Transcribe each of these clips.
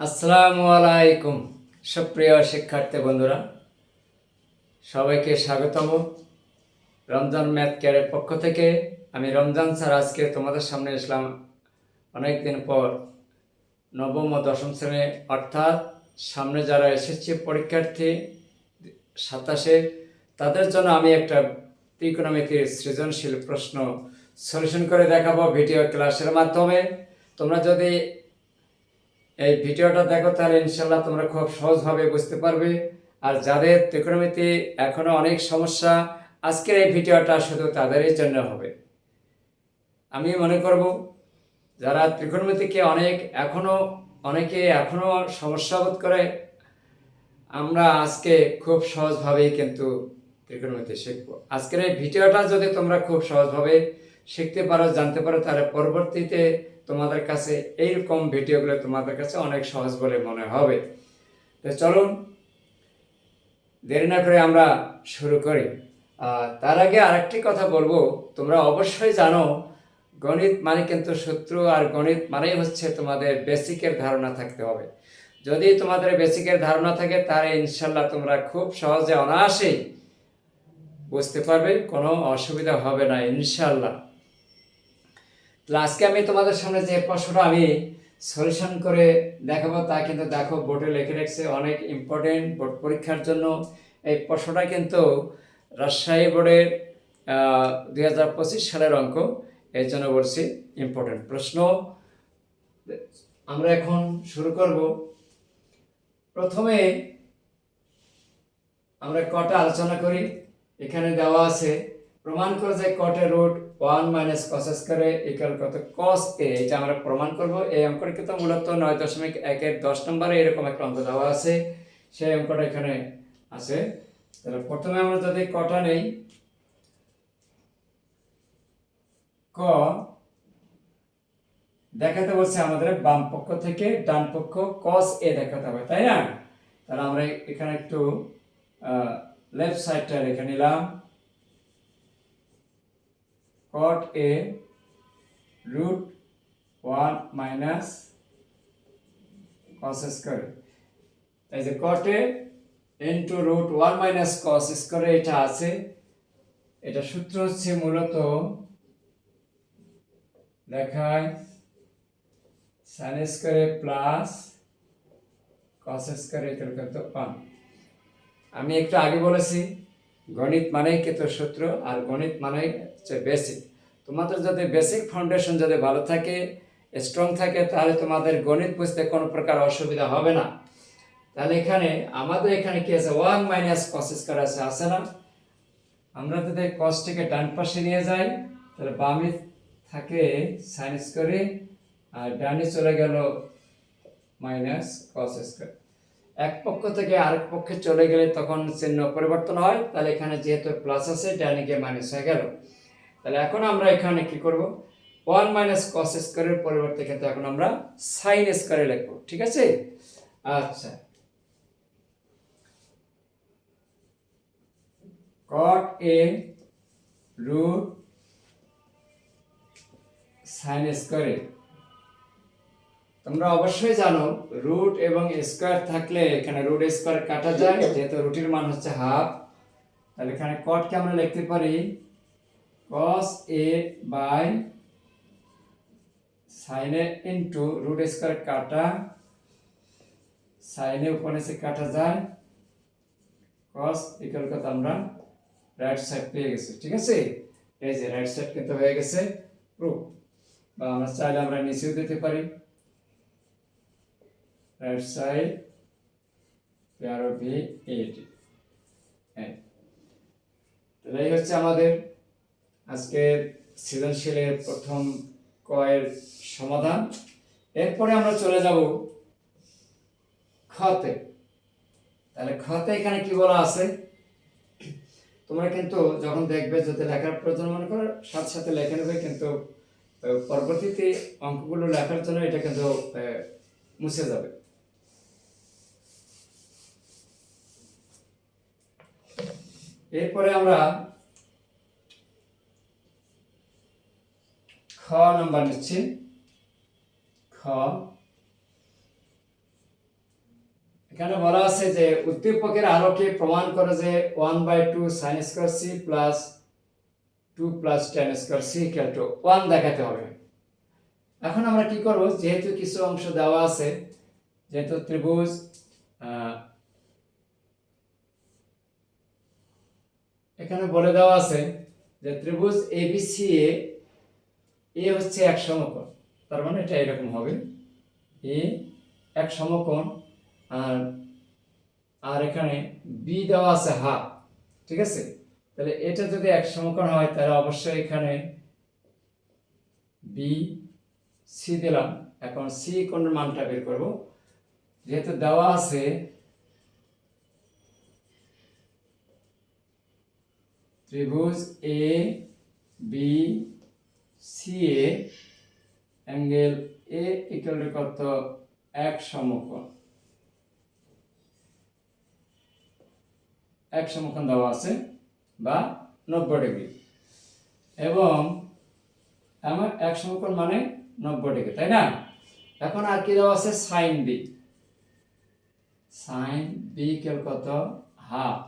আসসালামু আলাইকুম সুপ্রিয় শিক্ষার্থী বন্ধুরা, সবাইকে স্বাগতম। রমজান ম্যাথ কেয়ারের পক্ষ থেকে আমি রমজান স্যার আজকে তোমাদের সামনে আসলাম অনেক দিন পর। নবম ও দশম শ্রেণী অর্থাৎ সামনে যারা এসেছে পরীক্ষার্থী 27-এ, তাদের জন্য আমি একটা ত্রিকোণমিতির সৃজনশীল প্রশ্ন সলিউশন করে দেখাবো ভিডিও ক্লাসের মাধ্যমে। তোমরা যদি এই ভিডিওটা দেখো তাহলে ইনশাল্লাহ তোমরা খুব সহজভাবে বুঝতে পারবে। আর যাদের ত্রিকোণমিতি এখনও অনেক সমস্যা, আজকের এই ভিডিওটা শুধু তাদেরই জন্য হবে। আমি মনে করব যারা ত্রিকোণমিতিকে অনেকে এখনও সমস্যা বোধ করে, আমরা আজকে খুব সহজভাবেই কিন্তু ত্রিকোণমিতি শিখবো। আজকের এই ভিডিওটা যদি তোমরা খুব সহজভাবে শিখতে পারো, জানতে পারো, তাহলে পরবর্তীতে তোমাদের কাছে এইরকম ভিডিওগুলো তোমাদের কাছে অনেক সহজ বলে মনে হবে। তো চলুন দেরি না করে আমরা শুরু করি। তার আগে আরেকটি কথা বলবো, তোমরা অবশ্যই জানো গণিত মানে কিন্তু সূত্র, আর গণিত মানেই হচ্ছে তোমাদের বেসিকের ধারণা থাকতে হবে। যদি তোমাদের বেসিকের ধারণা থাকে তাহলে ইনশাল্লাহ তোমরা খুব সহজে অনায়াসেই বুঝতে পারবে, কোনো অসুবিধা হবে না ইনশাল্লাহ। তাহলে আজকে আমি তোমাদের সামনে যে প্রশ্নটা আমি সলিউশন করে দেখাবো তা কিন্তু দেখো বোর্ডে লিখে রাখছে, অনেক ইম্পর্টেন্ট বোর্ড পরীক্ষার জন্য। এই প্রশ্নটা কিন্তু রাজশাহী বোর্ডের 2025 সালের অঙ্ক, এর জন্য বলছি ইম্পর্টেন্ট প্রশ্ন। আমরা এখন শুরু করব। প্রথমে আমরা কটা আলোচনা করি। এখানে দেওয়া আছে প্রমাণ করে যে কটের root 1 minus cos square equal কত কস এ, এটা আমরা প্রমাণ করব। এই অঙ্কটা কিন্তু মূলত 9.1-এর 10 নম্বরে এরকম একটা অঙ্ক দেওয়া আছে, সেই অঙ্কটা এখানে আছে। তাহলে প্রথমে আমরা যদি কটা নেই, ক দেখাতে বলছে আমাদের বাম পক্ষ থেকে ডান পক্ষ কস এ দেখাতে হবে, তাই না? তাহলে আমরা এখানে একটু লেফট সাইডটা রেখে নিলাম, cot a root 1 minus cos square, এই যে cot a into root 1 minus cos square এটা আছে। এটা সূত্র হচ্ছে মূলত দেখায় sin square plus cos square equal কত 1। আমি একটু আগে বলেছি গণিত মানেই কিন্তু সূত্র, আর গণিত মানেই হচ্ছে বেসিক। তোমাদের যদি বেসিক ফাউন্ডেশন যদি ভালো থাকে, স্ট্রং থাকে, তাহলে তোমাদের গণিত বুঝতে কোনো প্রকার অসুবিধা হবে না। তাহলে আমাদের এখানে কি আছে, 1 মাইনাস কস স্কয়ার আছে না? আমরা যদি কসটিকে ডান পাশে নিয়ে যাই তাহলে বামে থাকে সাইন স্কয়ারে, আর ডানে চলে গেল মাইনাস কস স্কয়ার। এক পক্ষ থেকে আরেক পক্ষে চলে গেলে তখন চিহ্ন পরিবর্তন হয়। তাহলে এখানে যেহেতু প্লাস আছে, ডানে গিয়ে মাইনাস হয়ে গেল। তাহলে এখন আমরা এখানে কি করব, 1 মাইনাস কস স্কয়ারের পরিবর্তে কিন্তু এখন আমরা সাইন স্কয়ারে লিখব, ঠিক আছে? আচ্ছা, cot a root সাইন স্কয়ারে, তোমরা অবশ্যই জানো রুট এবং স্কয়ার থাকলে এখানে রুট স্কয়ার কাটা যায়, যেহেতু রুটের মান হচ্ছে হাফ। তাহলে এখানে cot কে আমরা লিখতে পারি cos a by sin a into root square কাটা sin a উপরে সে কাটা যায়, cos ইকুয়াল কত আমরা রাইট সাইড পেয়ে গেছি, ঠিক আছে? এই যে রাইট সাইড কিন্তু হয়ে গেছে প্রুফ। বা আমরা চাইলে আমরা নিচেও দিতে পারি, রাইট সাইড প্যারো ভি এটি। তাহলে এই হচ্ছে আমাদের আজকের সৃজনশীলের প্রথম কয়ের সমাধান। এরপরে আমরা চলে যাব খতে। তাহলে খতে এখানে কি বলা আছে, তোমরা কিন্তু যখন দেখবে যদি লেখার প্রয়োজন মনে করো সাথে সাথে লেখে নেবে, কিন্তু পরবর্তীতে অঙ্কগুলো লেখার জন্য এটা কিন্তু মুছে যাবে। এরপরে আমরা খ নাম্বার নিচ্ছি। খ এখানে বলা আছে যে উদ্দীপকের আলোকে প্রমাণ করে যে 1/2 sin square c plus 2 plus tan square c equal to 1 দেখাতে হবে। এখন আমরা কি করব, যেহেতু কিছু অংশ দেওয়া আছে, যেহেতু ত্রিভুজ এখানে বলে দেওয়া আছে যে ত্রিভুজ এবিসি এ হচ্ছে এক সমকোণ, তার মানে এটা এরকম হবে, এ এক সমকোণ, আর আর এখানে বি দেওয়া আছে হাফ, ঠিক আছে। তাহলে এটা যদি এক সমকোণ হয় তাহলে অবশ্যই এখানে বি সি দিলাম। এখন সি কোণের মানটা বের করব, যেহেতু দেওয়া আছে ত্রিভুজ A B C A angle A equal to কত, এক সমকোণ, এক সমকোণ দেওয়া আছে বা 90 ডিগ্রি, এবং আমার এক সমকোণ মানে 90 ডিগ্রি, তাই না। এখন আর কি দেওয়া আছে, sine B, sine B equal কত, হাফ।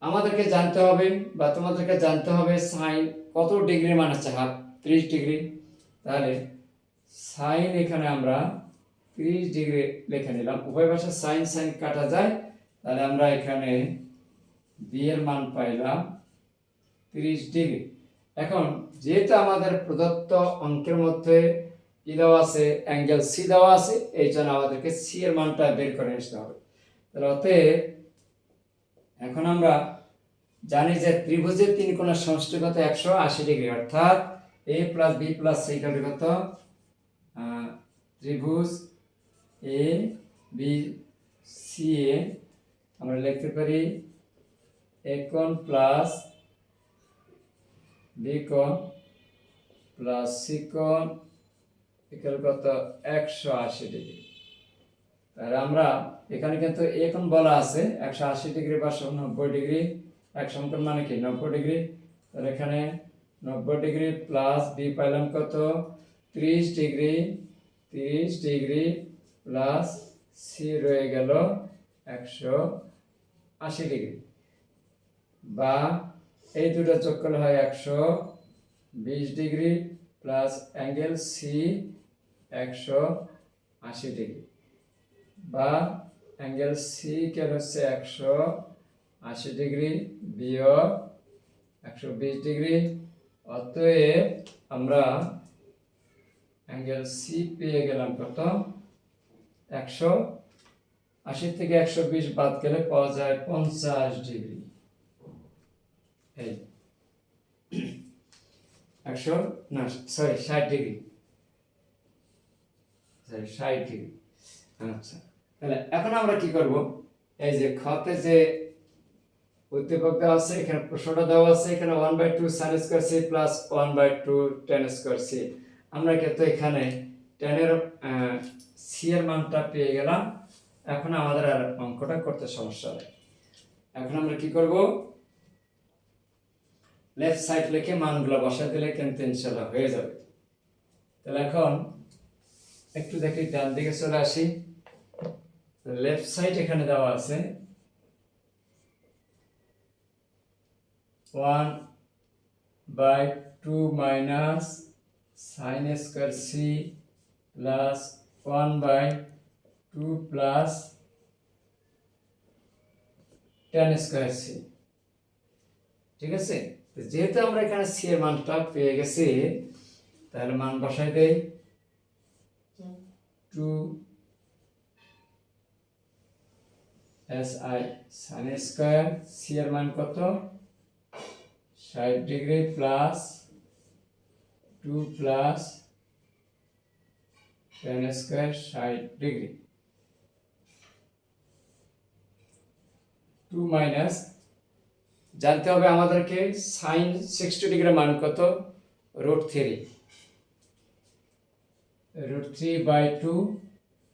আমাদেরকে জানতে হবে বা তোমাদেরকে জানতে হবে সাইন কত ডিগ্রি মান আছে, হাফ 30 ডিগ্রি। তাহলে সাইন এখানে আমরা 30 ডিগ্রি লিখে নিলাম, উভয় পাশে সাইন সাইন কাটা যায়, তাহলে আমরা এখানে বি এর মান পাইলাম 30 ডিগ্রি। এখন যেহেতু আমাদের প্রদত্ত অঙ্কের মধ্যে কি দেওয়া আছে, অ্যাঙ্গেল সি দেওয়া আছে, এই জন্য আমাদেরকে সি এর মানটা বের করে আসতে হবে। তাহলে অতএব এখন আমরা জানি যে ত্রিভুজের তিন কোণের সমষ্টি কত, 180 ডিগ্রি, অর্থাৎ A plus B plus C equal to কত, ত্রিভুজ এ বি সি এ আমরা লিখতে পারি এ কোণ প্লাস বি কোণ প্লাস সি কোণ ইকুয়াল কত, 180 ডিগ্রি। তাহলে আমরা এখানে কিন্তু এ কোণ বলা আছে 180 ডিগ্রি বা 90 ডিগ্রি, এক সমকোণ মানে কি 90 ডিগ্রি। তাহলে এখানে 90 ডিগ্রি প্লাস বি পাইলাম কত, 30 ডিগ্রি, 30 ডিগ্রি প্লাস সি রয়ে গেল 180 ডিগ্রি, বা এই দুটো যোগ করলে হয় 120 degree plus angle C 180 degree, বা অ্যাঙ্গেল সি কে হচ্ছে 180 ডিগ্রি বিয়োগ 120 ডিগ্রি। অতএব আমরা অ্যাঙ্গেল সি পেয়ে গেলাম কত, 180 থেকে 120 বাদ গেলে পাওয়া যায় 50 ডিগ্রি, এই 60 ডিগ্রি, 60 ডিগ্রি। আচ্ছা, তাহলে এখন আমরা কি করব, এই যে খতে যে উদ্দীপক দেওয়া আছে, এখানে প্রশ্নটা দেওয়া আছে, এখানে 1/2 sin square c plus 1/2 tan square c, আমরা কিন্তু এখানে tan এর c এর মানটা পেয়ে গেলাম। এখন আমাদের আর অঙ্কটা করতে সমস্যা নেই। এখন আমরা কি করব, লেফট সাইড লিখে মানগুলো বসা দিলে কিন্তু ইনশাআল্লাহ হয়ে যাবে। তাহলে এখন একটু দেখি ডান দিকে চলে আসি, লেফট সাইড এখানে দেওয়া আছে 1/2 minus sin square c plus 1/2 plus tan square c, ঠিক আছে। যেহেতু আমরা এখানে c এর মানটা পেয়ে গেছি, তাহলে মান বসাই দেই, 2 si sin স্কয়ার c এর মান কত, 60 degree plus 2 plus tan square 60 degree, 2 minus, জানতে হবে আমাদেরকে sin 60 ডিগ্রি মান কত, √3, √3/2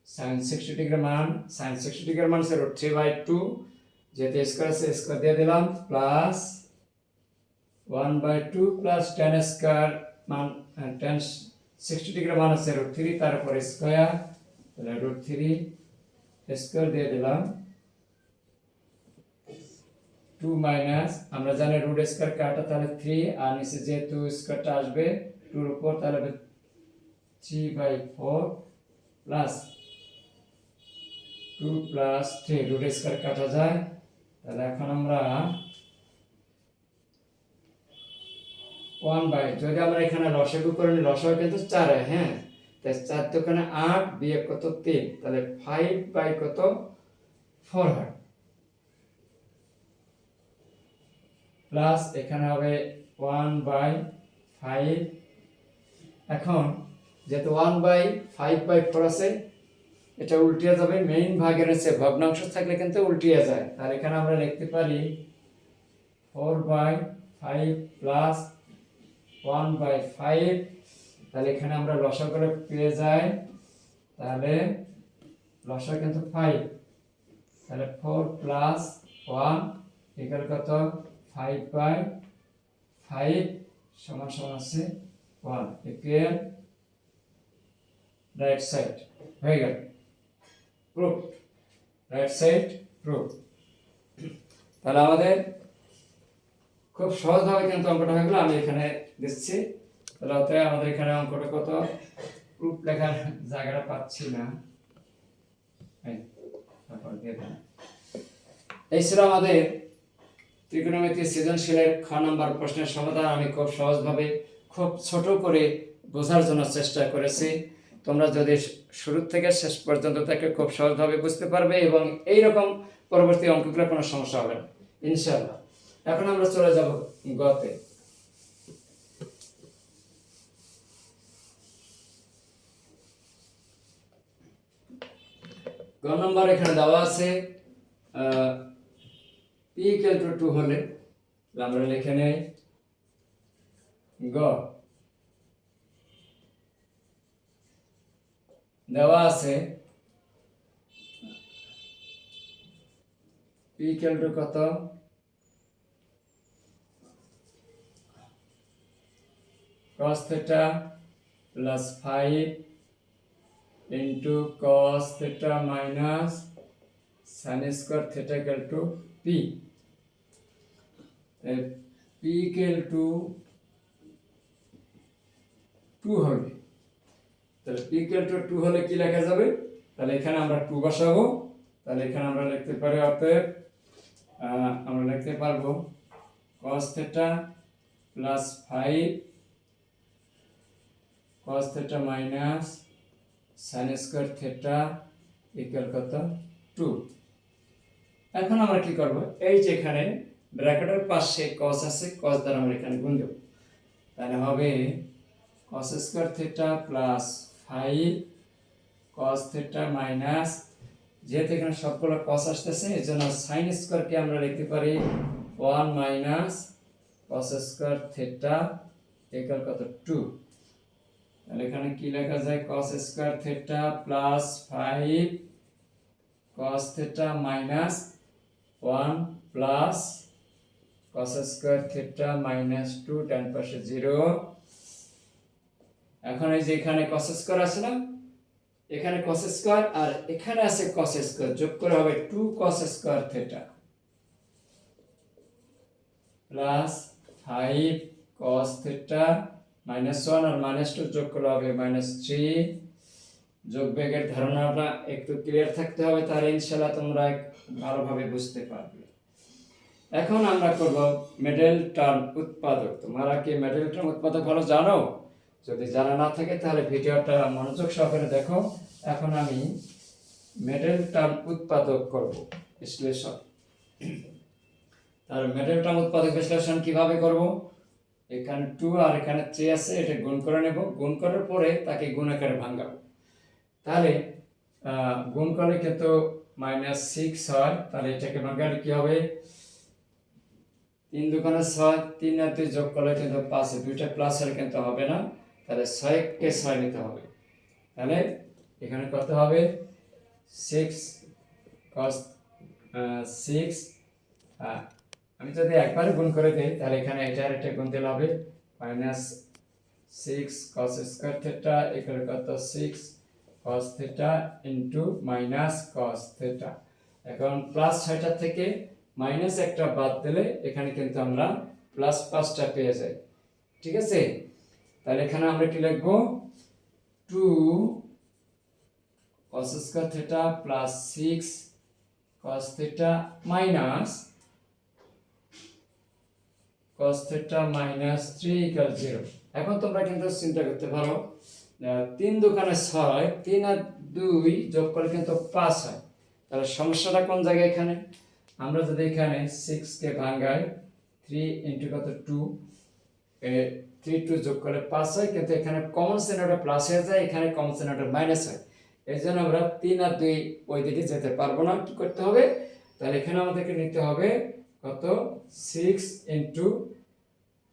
sin 60 ডিগ্রি মান, sin 60 ডিগ্রি মান হচ্ছে √3/2, যেহেতু স্কয়ার আছে স্কয়ার দিয়ে দিলাম, প্লাস 1/2 প্লাস tan স্কয়ার মান, tan 60 ডিগ্রি মান হচ্ছে √3, তারপরে স্কয়ার তাহলে √3 স্কয়ার দিয়ে দিলাম 2 মাইনাস, আমরা জানি রুট স্কয়ার কাটা তাহলে 3, আর নিচে যেহেতু স্কয়ারটা আসবে 2 এর উপর তাহলে 3/4 প্লাস 2 প্লাস 3 রুট স্কয়ার কাটা যায়। তাহলে এখন আমরা 1 বাই, যদি আমরা এখানে লসাগু করে নিই, লসাগু কিন্তু 4 হয়, হ্যাঁ, তাই 4 তো এখানে 8 বিয়োগ কত 3, তাহলে 5 বাই কত 4 হয়, প্লাস এখানে হবে 1/5। এখন যেহেতু 1/5/4 আছে, এটা উল্টিয়ে যাবে, মেইন ভাগের আছে ভগ্নাংশ থাকলে কিন্তু উল্টিয়ে যায়, তাহলে এখানে আমরা লিখতে পারি 4/5 প্লাস 1/5। তাহলে এখানে আমরা লসাগু করে পেয়ে যাই, তাহলে লসাগু কিন্তু 5, তাহলে 4 প্লাস 1 ইকুয়াল কত 5/5 সমান সমান আছে 1 ইকুয়াল রাইট সাইড হয়ে গেল, প্রুফ, রাইট সাইড প্রুফ। তাহলে আমাদের খুব সহজভাবে কিন্তু অঙ্কটা হয়ে গেল, আমি এখানে দিচ্ছি। তাহলে অতএব আমাদের এখানে অঙ্কটা কত, প্রুফ লেখার জায়গাটা পাচ্ছি না, তারপর দিয়ে দেন। এই ছিল আমাদের ত্রিকোণমিতি সৃজনশীলের খ নম্বর প্রশ্নের সমাধান। আমি খুব সহজভাবে খুব ছোট করে বোঝার জন্য চেষ্টা করেছি। তোমরা যদি শুরু থেকে শেষ পর্যন্ত তাকে খুব সহজভাবে বুঝতে পারবে এবং এইরকম পরবর্তী অঙ্কগুলো কোনো সমস্যা হবে না ইনশাআল্লাহ। এখন আমরা চলে যাব গতে। গ নম্বর এখানে দেওয়া আছে p = 2 হলে আমরা লিখে নেই গ। দেওয়া আছে p = কত, cos θ plus 5 into cos θ minus sin square θ = p। p = 2 হবে, তাহলে p = 2 হলে কি লেখা যাবে, তাহলে এখানে আমরা 2 বসাবো। তাহলে এখানে আমরা লিখতে পারি, অতএব আমরা লিখতে পারবো cos θ plus 5 cos θ minus sin square θ equal কত 2। এখন আমরা কি করব, এই যে এখানে ব্র্যাকেটের পাশে cos আছে, cos দ্বারা আমরা এখানে গুণ দেব, তাহলে হবে cos square θ plus 5 cos θ minus, যেহেতু এখানে সবগুলো cos আসতেছে এই জন্য sin স্কয়ারকে আমরা লিখতে পারি 1 মাইনাস cos স্কয়ার θ ইকুয়াল কত 2। তাহলে এখানে কি লেখা যায়, cos square θ plus 5 cos θ minus 1 plus cos square θ minus 2 ডান পাশে 0। এখন এই যে এখানে cos স্কয়ার আছে না, এখানে cos স্কয়ার আর এখানে আছে cos স্কয়ার, যোগ করে হবে 2 cos square θ plus 5 cos θ minus 1 আর মাইনাস 2 যোগ করলে হবে -3। যোগ বিয়োগের ধারণাটা একটু ক্লিয়ার থাকতে হবে, তাহলে ইনশাআল্লাহ তোমরা ভালোভাবে বুঝতে পারবে। এখন আমরা করব মিডল টার্ম উৎপাদক। তোমরা কি মিডল টার্ম উৎপাদক ভালো জানো? যদি জানা না থাকে তাহলে ভিডিওটা মনোযোগ সহকারে দেখো। এখন আমি মিডল টার্ম উৎপাদক করব বিশ্লেষণ। তার মিডল টার্ম উৎপাদক বিশ্লেষণ কিভাবে করব, এখানে 2 আর এখানে 3 আছে, এটা গুণ করে নেব, গুণ করার পরে তাকে গুণ আকারে ভাঙাবো। তাহলে গুণ করলে কিন্তু -6 হয়, তাহলে এটাকে ভাঙালে কি হবে, 3 দুগুণে 6, 3 আর 2 যোগ করলে কিন্তু 5, দুইটা প্লাস হলে কিন্তু হবে না, তাহলে 6 কে 6 নিতে হবে। তাহলে এখানে কত হবে 6 cos 6, আমি যদি একবারে গুণ করে দেই তাহলে এখানে এটার এটা গুণ দিলে হবে -6 cos স্কয়ার θ ইকুয়াল কত 6 cos theta into minus cos theta. এখন প্লাস 6টা থেকে মাইনাস একটা বাদ দিলে এখানে কিন্তু আমরা প্লাস 5টা পেয়ে যাই। ঠিক আছে, তাহলে এখানে আমরা কি লিখবো, 2 cos square theta plus 6 cos theta minus cos theta minus 3 equal 0। এখন তোমরা কিন্তু চিন্তা করতে পারো 3 দোকানে 6, 3 আর 2 যোগ করলে কিন্তু 5 হয়। তাহলে সমস্যাটা কোন জায়গায়? এখানে আমরা যদি এখানে 6 কে ভাঙাই 3 ইনটু কত 2, 3 2 যোগ করলে 5 হয়, কিন্তু এখানে কমন চিহ্নটা প্লাস হয়ে যায়, এখানে কমন চিহ্নটা মাইনাস হয়। এই জন্য আমরা 3 আর 2 ওই দিকে যেতে পারবো না। কি করতে হবে? তাহলে এখানে আমাদেরকে নিতে হবে কত, 6 ইনটু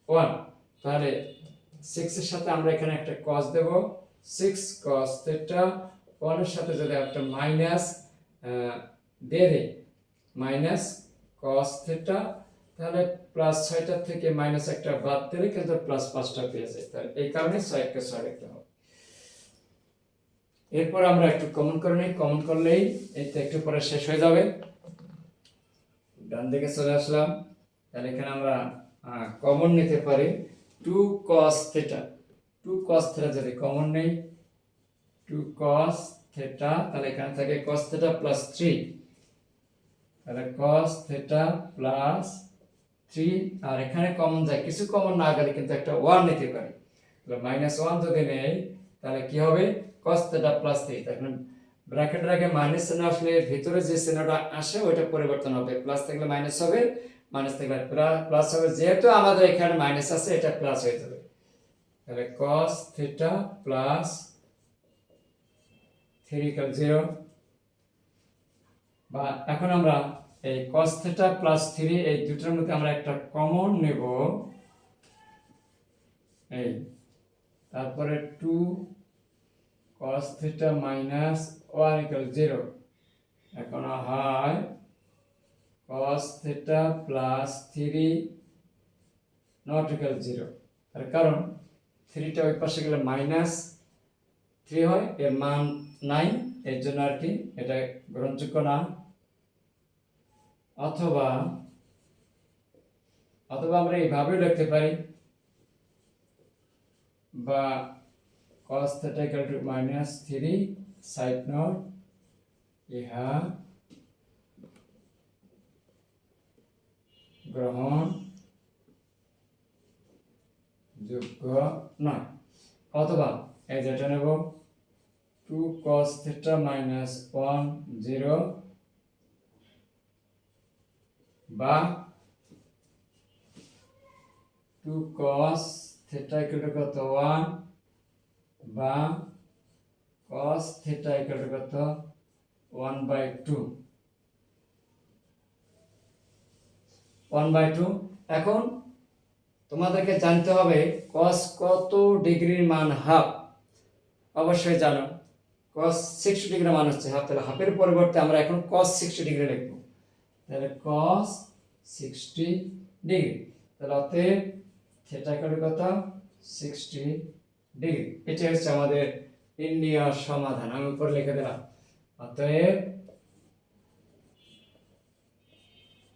1। তাহলে 6 এর সাথে আমরা এখানে একটা cos দেব, 6 cos থিটা, 1 এর সাথে যদি একটা মাইনাস দিয়ে দেই, মাইনাস cos থিটা, তাহলে প্লাস 6টা থেকে মাইনাস একটা বাদ দিলে কিন্তু প্লাস 5টা পেয়ে যায়। তাহলে এই কারণে 6 কে 6 লিখতে হবে। এরপর আমরা একটু কমন করে নিই, কমন করলেই এইটা একটু পরে শেষ হয়ে যাবে। ডান দিকে চলে আসলাম, তাহলে এখানে আমরা কমন নিতে পারি 2 cos থিটা। 2 cos থিটা যদি কমন নেই, 2 cos থিটা, তাহলে এখানে থাকে cos থিটা প্লাস 3, তাহলে cos থিটা প্লাস 3, আর এখানে কমন যায়, কিছু কমন না গেলে কিন্তু একটা 1 নিতে পারি। তাহলে -1 যদি নেই তাহলে কি হবে, cos থিটা প্লাস 3। তখন ব্র্যাকেটের আগে মাইনাস চিহ্ন আসলে ভিতরে যে চিহ্নটা আসে ওইটা পরিবর্তন হবে, প্লাস থাকলে মাইনাস হবে, মাইনাস থাকলে প্লাস হবে। যেহেতু আমাদের এখানে মাইনাস আছে, এটা প্লাস হয়ে যাবে। তাহলে cos থিটা প্লাস 3 ইকুয়াল 0। বা এখন আমরা এই cos থিটা প্লাস 3 এই দুটোর মধ্যে আমরা একটা কমন নেব, এই তারপরে 2 cos থিটা মাইনাস 1 ইকুয়াল 0। এখন হয় cos theta plus 3 not equal 0। তার কারণ 3টা ওই পাশে গেলে মাইনাস 3 হয়, এর মান নাই, এর জন্য আর কি এটা গ্রহণযোগ্য না। অথবা আমরা এইভাবে লিখতে পারি, বা cos theta equal to -3 side note, ইহা গ্রহণ যোগ্য নয়। অথবা এই যেটা নেব 2 cos থিটা মাইনাস 1 0, বা 2 cos থিটা ইকুয়াল টু কত 1, বা cos থিটা ইকুয়াল টু কত 1/2, 1/2। এখন তোমাদেরকে জানতে হবে cos কত ডিগ্রির মান হাফ। অবশ্যই জানো cos 60 ডিগ্রির মান হচ্ছে হাফ, তাহলে হাফের পরিবর্তে আমরা এখন cos 60 ডিগ্রি লিখব। তাহলে cos 60 ডিগ্রি, তাহলে অতএব থিটা ইকুয়াল টু কত 60 ডিগ্রি। এটা হচ্ছে আমাদের নির্ণয় সমাধান। আমি উপরে লিখে দিলাম, অতএব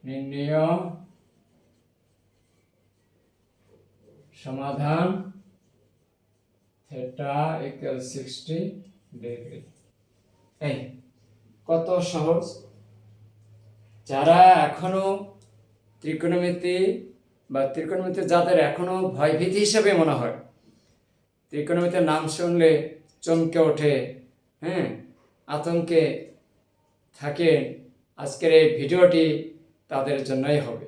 নির্ণয় সমাধান থিটা ইকুয়াল 60 ডিগ্রি। এই কত সহজ। যারা এখনো ত্রিকোণমিতি বা ত্রিকোণমিতি যাদের এখনো ভয়ভীতি হিসেবে মনে হয়, ত্রিকোণমিতির নাম শুনলে চমকে ওঠে, হ্যাঁ, আতঙ্কে থাকে, আজকের এই ভিডিওটি তাদের জন্যই হবে।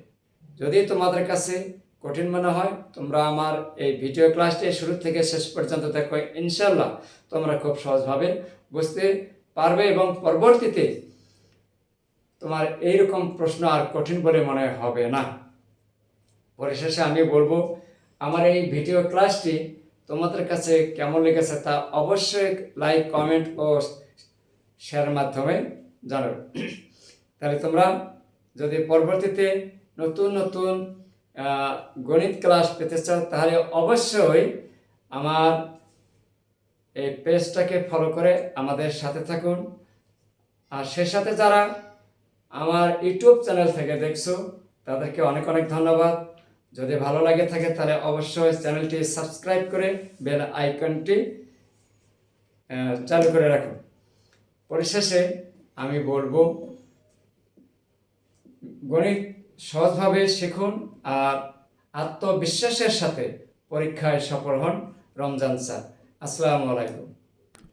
যদি তোমাদের কাছে কঠিন মনে হয়, তোমরা আমার এই ভিডিও ক্লাসটি শুরু থেকে শেষ পর্যন্ত দেখো, ইনশাল্লাহ তোমরা খুব সহজভাবে বুঝতে পারবে এবং পরবর্তীতে তোমার এইরকম প্রশ্ন আর কঠিন বলে মনে হবে না। পরিশেষে আমি বলবো, আমার এই ভিডিও ক্লাসটি তোমাদের কাছে কেমন লেগেছে তা অবশ্যই লাইক, কমেন্ট ও শেয়ারের মাধ্যমে জানাবে। তাহলে তোমরা যদি পরবর্তীতে নতুন নতুন গণিত ক্লাস পেতে চাও, তাহলে অবশ্যই আমার এই পেজটাকে ফলো করে আমাদের সাথে থাকুন। আর সে সাথে যারা আমার ইউটিউব চ্যানেল থেকে দেখছো তাদেরকে অনেক অনেক ধন্যবাদ। যদি ভালো লাগে থাকে তাহলে অবশ্যই চ্যানেলটি সাবস্ক্রাইব করে বেল আইকনটি চালু করে রাখুন। পরিশেষে আমি বলবো, গণিত সহজভাবে শিখুন আর আত্মবিশ্বাসের সাথে পরীক্ষায় সফল হন। রমজান স্যার, আসসালামু আলাইকুম।